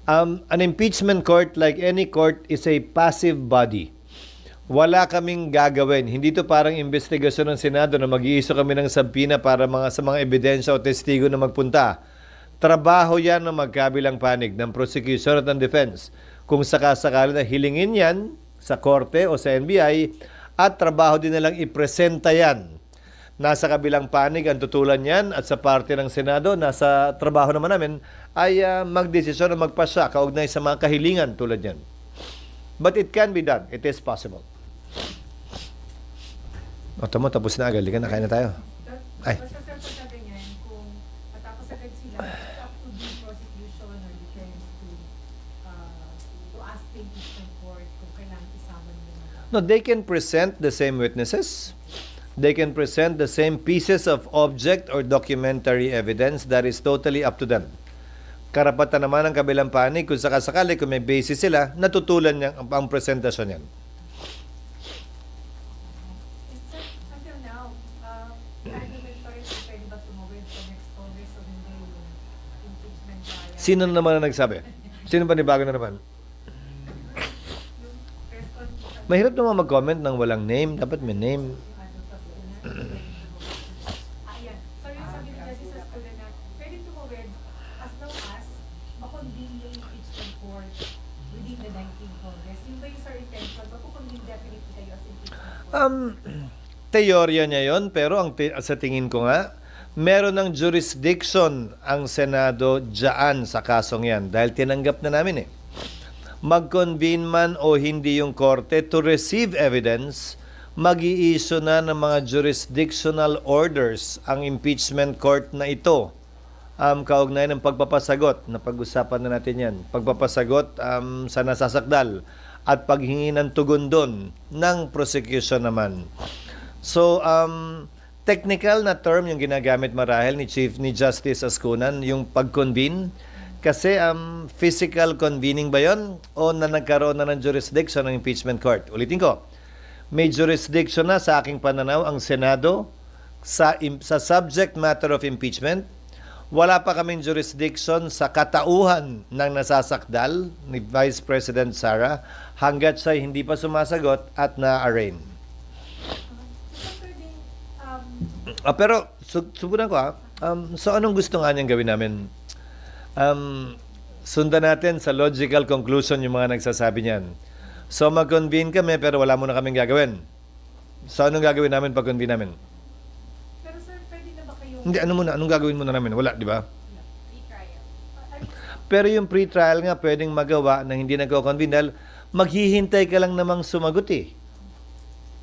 An impeachment court, like any court, is a passive body. Wala kaming gagawin. Hindi to parang investigasyon ng Senado na mag-iiso kami ng sabpina para sa mga ebidensya o testigo na magpunta. Trabaho yan ng magkabilang panig ng prosecution at ng defense. Kung sakasakali na hilingin yan sa korte o sa NBI, at trabaho din nilang ipresenta yan. Nasa kabilang panig ang tutulan yan at sa parte ng Senado, nasa trabaho naman namin ay magdesisyon o magpasya kaugnay sa mga kahilingan tulad yan. But it can be done. It is possible. O, tamo, tapos na agad. Likan na, kain na tayo. Ay. Basta sir, pagka ganyan, kung matapos agad sila, it's up to the prosecution or defense to ask the impeachment court kung kailangan isama nila. No, they can present the same witnesses. They can present the same pieces of object or documentary evidence. That is totally up to them. Karapatan naman ng kabilang panig kung sakasakali, kung may basis sila, natutulan niya ang presentasyon yan. Until now, argument pa rin kung pwede ba tumawid sa next Congress o hindi yung impeachment trial. Sino naman ang nagsabi? Sino ba nibago na naman? Yung press conference. Mahirap naman mag-comment ng walang name. Dapat may name. Ayan. So yung sabi ni Justice Escudero na pwede tumawid as long as makonvene yung impeachment court within the 19th Congress. Yung ba yung sir intention? Makukonvene definitely kayo as impeachment court? Teorya niya yon, pero sa tingin ko nga, meron ng jurisdiction ang Senado dyan sa kasong yan dahil tinanggap na namin eh. Mag-convene man o hindi yung korte to receive evidence, mag-i-issue na ng mga jurisdictional orders ang impeachment court na ito. Kaugnay ng pagpapasagot, na pag-usapan na natin yan, pagpapasagot sa nasasakdal at paghingi ng tugon doon ng prosecution naman. So, technical na term yung ginagamit marahil ni Justice Ascunan, yung pag-convene. Kasi physical convening ba yon o na nagkaroon na ng jurisdiction ng impeachment court? Ulitin ko, may jurisdiction na sa aking pananaw ang Senado sa subject matter of impeachment. Wala pa kaming jurisdiction sa katauhan ng nasasakdal ni Vice President Sara hanggat siya hindi pa sumasagot at na-arraign. Pero subukan ko so anong gusto nga niyang gawin namin? Sundan natin sa logical conclusion yung mga nagsasabi niyan. So mag-convene kami pero wala muna kaming gagawin. So anong gagawin namin pag convene namin? Pero sir, pwede na ba kayo? Hindi, anong gagawin muna namin? Wala, di ba? Pre-trial. Pero yung pre-trial nga pwedeng magawa na hindi nagko-convene dahil maghihintay ka lang namang sumagot eh.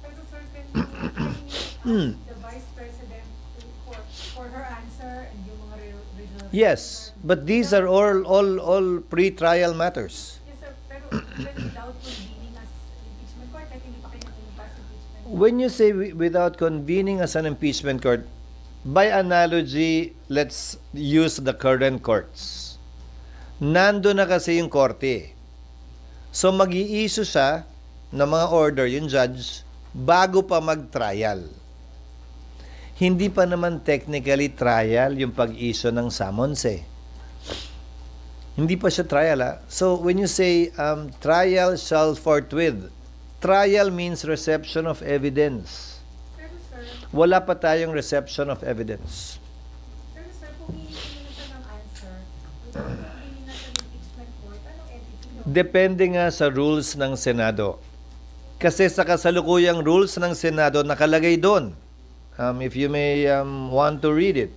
Pero sir, can the Vice President for her answer and yung mga regional... Yes, but these are all pre-trial matters. Yes sir, pero without convening as impeachment court, kahit hindi pa kayo nag-pass impeachment court. When you say without convening as an impeachment court, by analogy, let's use the current courts. Nando na kasi yung korte. So mag-i-issue siya ng mga order, yung judge, bago pa mag-trial. Hindi pa naman technically trial yung pag-issue ng summons eh. Hindi pa siya trial ah. So when you say trial shall forthwith, trial means reception of evidence. Pero sir, Wala pa tayong reception of evidence. kung hihingi na siya ng answer, without convening na sa impeachment court, anong entity na? Depende nga sa rules ng Senado. Kasi sa kasalukuyang rules ng Senado, nakalagay doon. If you may want to read it.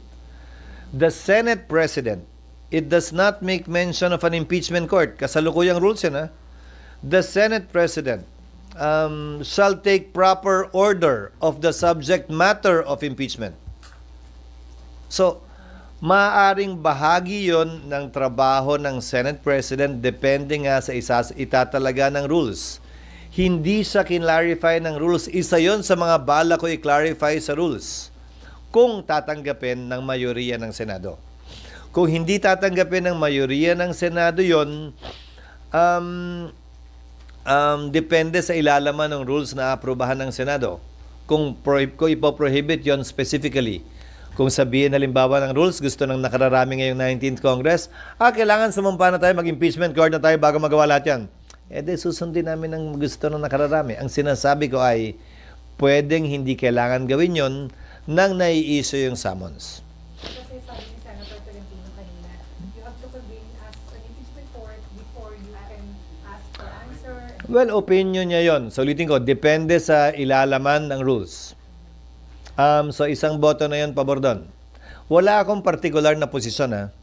The Senate President, it does not make mention of an impeachment court. Kasalukuyang rules yan, ha? The Senate President shall take proper order of the subject matter of impeachment. So, maaring bahagi yon ng trabaho ng Senate President depende nga sa itatalaga ng rules. Hindi siya kinlarify ng rules. Isa yon sa mga bala ko i-clarify sa rules. Kung tatanggapin ng mayoriya ng Senado. Kung hindi tatanggapin ng mayoriya ng Senado yon, depende sa ilalaman ng rules na aprubahan ng Senado. Kung ipoprohibit yon specifically. Kung sabihin halimbawa ng rules, gusto ng nakararami ngayong 19th Congress, kailangan sumumpa na tayo, mag-impeachment court na tayo bago magawa lahat yan. Susundin namin ang gusto ng nakararami. Ang sinasabi ko ay, pwedeng hindi kailangan gawin yon nang nai-issue yung summons. Kasi sabi ni Senator Tolentino kanina, you have to convene as an impeachment court before you can ask for answer. Well, opinion niya yon. So, ulitin ko, depende sa ilalaman ng rules. So, isang boto na yon pabor doon. Wala akong particular na posisyon, ha.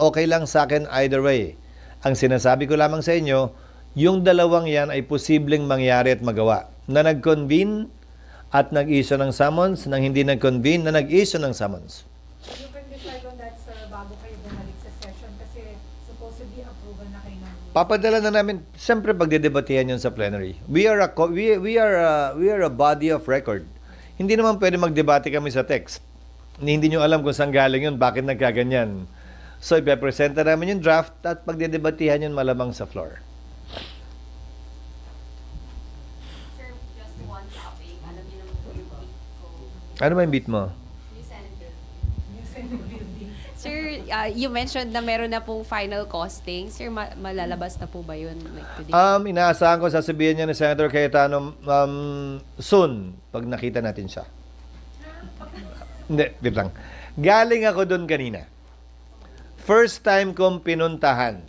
Okay lang sa akin either way. Ang sinasabi ko lamang sa inyo, yung dalawang yan ay posibleng mangyari at magawa. Na nag-convene at nag-issue ng summons, nang hindi nag-convene na nag-issue ng summons. So you can decide on that, sir, bago kayo bumalik sa session kasi supposedly approval na kayo ng rules. Papadala na namin, siyempre pagdedebatehan yun sa plenary. We are a body of record. Hindi naman pwede magdebate kami sa text. Hindi nyo alam kung saan galing yun, bakit nagkaganyan. So, ipepresenta namin yung draft at pagdedebatehan yun malamang sa floor. Sir, just one topic. Alam niyo naman po yung beat ko. Ano ba yung beat mo? New Senate Bill. Yung Senate building. Sir, you mentioned na meron na pong final costing. Sir, malalabas na po ba yun? Like today? Inaasahan ko sasabihin niya ni Senator Cayetano soon, pag nakita natin siya. Hindi, wait lang. Galing ako doon kanina. First time kong pinuntahan.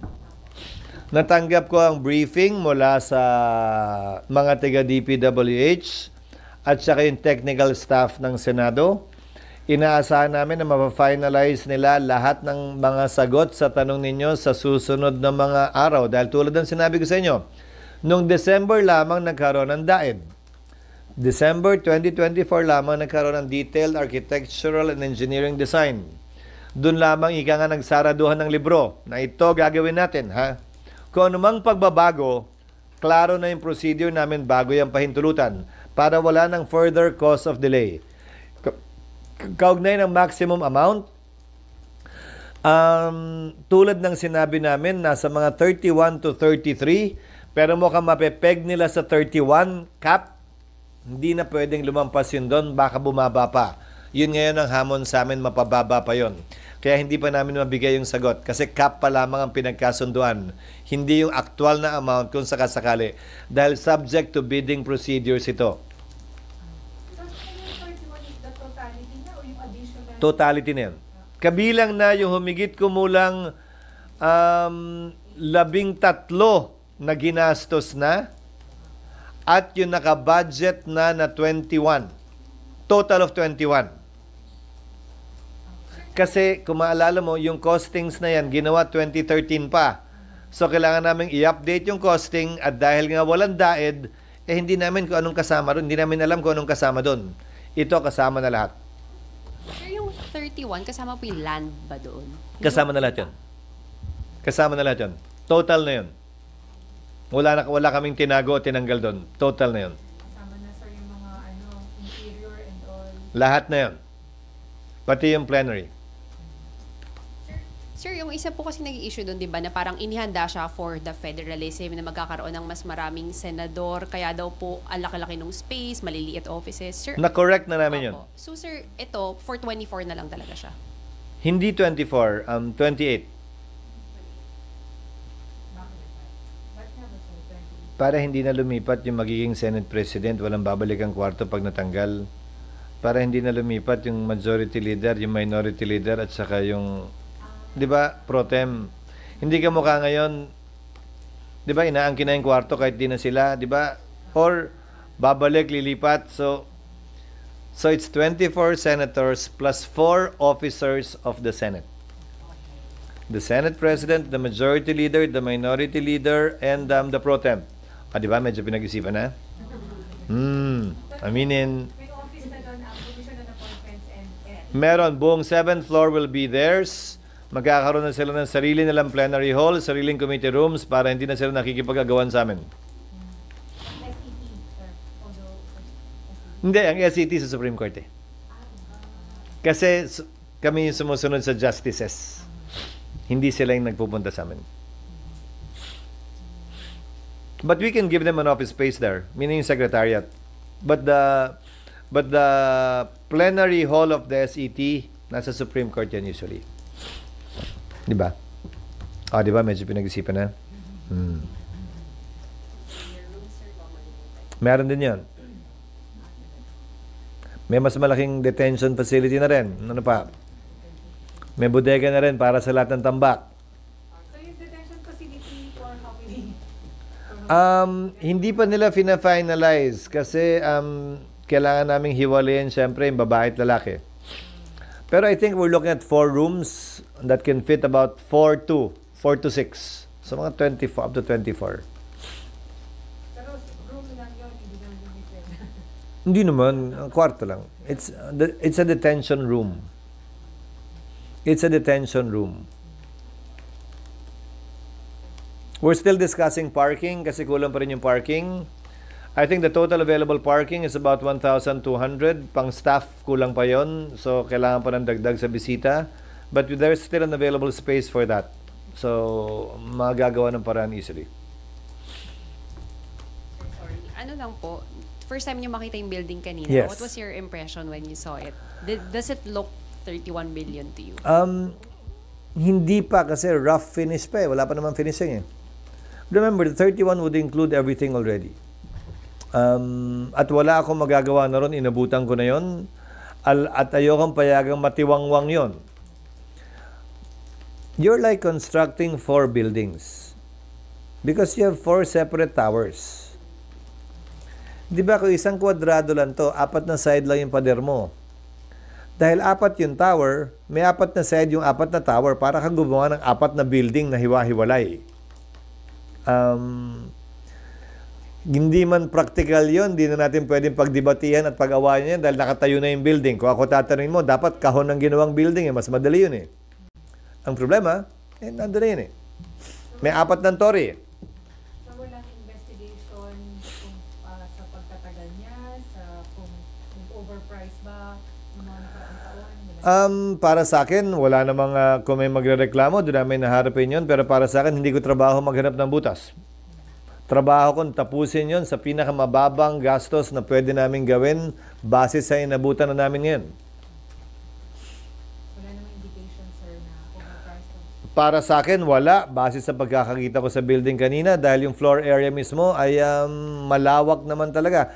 Natanggap ko ang briefing mula sa mga taga-DPWH at saka yung technical staff ng Senado. Inaasahan namin na mapafinalize nila lahat ng mga sagot sa tanong ninyo sa susunod na mga araw. Dahil tulad ng sinabi ko sa inyo, noong December lamang nagkaroon ng DAED. December 2024 lamang nagkaroon ng Detailed Architectural and Engineering Design. Doon lamang ika nga nagsaraduhan ng libro na ito gagawin natin, ha? Kung anumang pagbabago, klaro na yung procedure namin bago yung pahintulutan para wala ng further cause of delay. Kaugnay ng maximum amount, tulad ng sinabi namin, nasa mga 31 to 33, pero mukhang mapepeg nila sa 31 cap, hindi na pwedeng lumampas yun doon, baka bumaba pa. Yun ngayon ang hamon sa amin, mapababa pa yon. Kaya hindi pa namin mabigay yung sagot kasi cap pa lamang ang pinagkasunduan. Hindi yung actual na amount kung sakasakali. Dahil subject to bidding procedures ito. So, yung 31 is the totality na o yung additional? Totality na yan. Kabilang na yung humigit kumulang 13 na ginastos na at yung naka-budget na 21. Total of 21. Kasi kung maalala mo, yung costings na yan, ginawa 2013 pa. So, kailangan namin i-update yung costing at dahil nga walang DAED, hindi namin kung anong kasama doon. Hindi namin alam kung anong kasama doon. Ito kasama na lahat. Sir, yung 31, kasama po yung land ba doon? Kasama na lahat yun. Kasama na lahat yun. Total na yun. Wala kaming tinago o tinanggal doon. Total na yun. Kasama na, sir, yung mga interior and all. Lahat na yun. Pati yung plenary. Sir, yung isa po kasi nag-i-issue doon, di ba, na parang inihanda siya for the federalism na magkakaroon ng mas maraming senador, kaya daw po ang laki-laki ng space, maliliit offices. Sir, Na-correct na namin yun. opo. So, sir, ito, for 24 na lang talaga siya. Hindi 24, 28. Bakit? Ba't nga ba, sir, 20? Para hindi na lumipat yung magiging Senate President, walang babalik ang kwarto pag natanggal. Para hindi na lumipat yung majority leader, yung minority leader, at saka yung, di ba, pro tem. Hindi ka mukha ngayon, di ba, inaangkin na yung kwarto kahit di na sila, di ba? Or, babalik, lilipat. So it's 24 senators plus 4 officers of the Senate. The Senate President, the majority leader, the minority leader, and the pro tem. Di ba, medyo pinag-isipan na? Aminin. May office na doon, provision and appointments and Meron, buong 7th floor will be theirs. Magkakaroon na sila ng sarili nilang plenary hall, sariling committee rooms para hindi na sila nakikipag-agawan sa amin. SET, sir. Although, SET. Hindi, ang SET sa Supreme Court eh. Kasi kami yung sumusunod sa justices. Hindi sila yung nagpupunta sa amin. But we can give them an office space there, meaning yung secretariat. But But the plenary hall of the SET, nasa Supreme Court yan usually. Di ba? Di ba? Medyo pinag-isipan na. Meron din yan. May mas malaking detention facility na rin. Ano pa? May bodega na rin para sa lahat ng tambak. So yung detention facility for how many? Hindi pa nila fina-finalize kasi kailangan naming hiwalayin syempre yung babae at lalaki. Pero I think we're looking at 4 rooms that can fit about 4 to 6. So mga 24 up to 24. Pero room lang yun, hindi naman yung isa. Hindi naman, kwarto lang. It's a detention room. It's a detention room. We're still discussing parking kasi kulang pa rin yung parking. I think the total available parking is about 1,200. Pang staff, kulang pa yon. So, kailangan pa ng dagdag sa bisita. But there's still an available space for that. So, magagawa ng paraan easily. Sorry. Ano lang po, first time niyo makita yung building kanina, Yes. what was your impression when you saw it? Does it look 31 billion to you? Hindi pa kasi rough finish pa eh. Wala pa naman finishing eh. Remember, the 31 would include everything already. At wala akong magagawa na ron, inabutan ko na yon. At ayokong payagang matiwangwang yon. You're like constructing 4 buildings. Because you have 4 separate towers. Di ba kung isang kwadrado lang to, 4 na side lang yung pader mo. Dahil 4 yung tower, may 4 na side yung 4 na tower para kang gumawa ng 4 na building na hiwa-hiwalay. Hindi man practical yon, hindi na natin pwedeng pagdebatihan at pag-awayan yan dahil nakatayo na yung building. Kung ako tatanungin mo, dapat kahon ng ginawang building, mas madali yun eh. Ang problema, nandun na yun eh. May 4 ng story. So walang investigation kung sa pagtatagal niya, sa kung overpriced ba, yung mga nakaraang taon. Para sa akin, wala namang kung may magrereklamo, doon namin naharapin yun. Pero para sa akin, hindi ko trabaho maghanap ng butas. Trabaho kong tapusin yon sa pinakamababang gastos na pwede namin gawin base sa inabutan na namin ngayon. Wala namang indication, sir, na overpriced. Para sa akin, wala. Base sa pagkakakita ko sa building kanina dahil yung floor area mismo ay malawak naman talaga.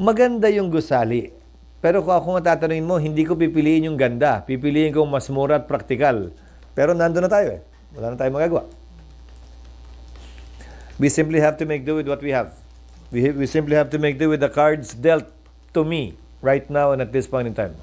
Maganda yung gusali. Pero kung ako tatanungin mo, hindi ko pipiliin yung ganda. Pipiliin ko mas mura at praktikal. Pero nandun na tayo eh. Wala na tayong magagawa. We simply have to make do with what we have. We simply have to make do with the cards dealt to me right now and at this point in time.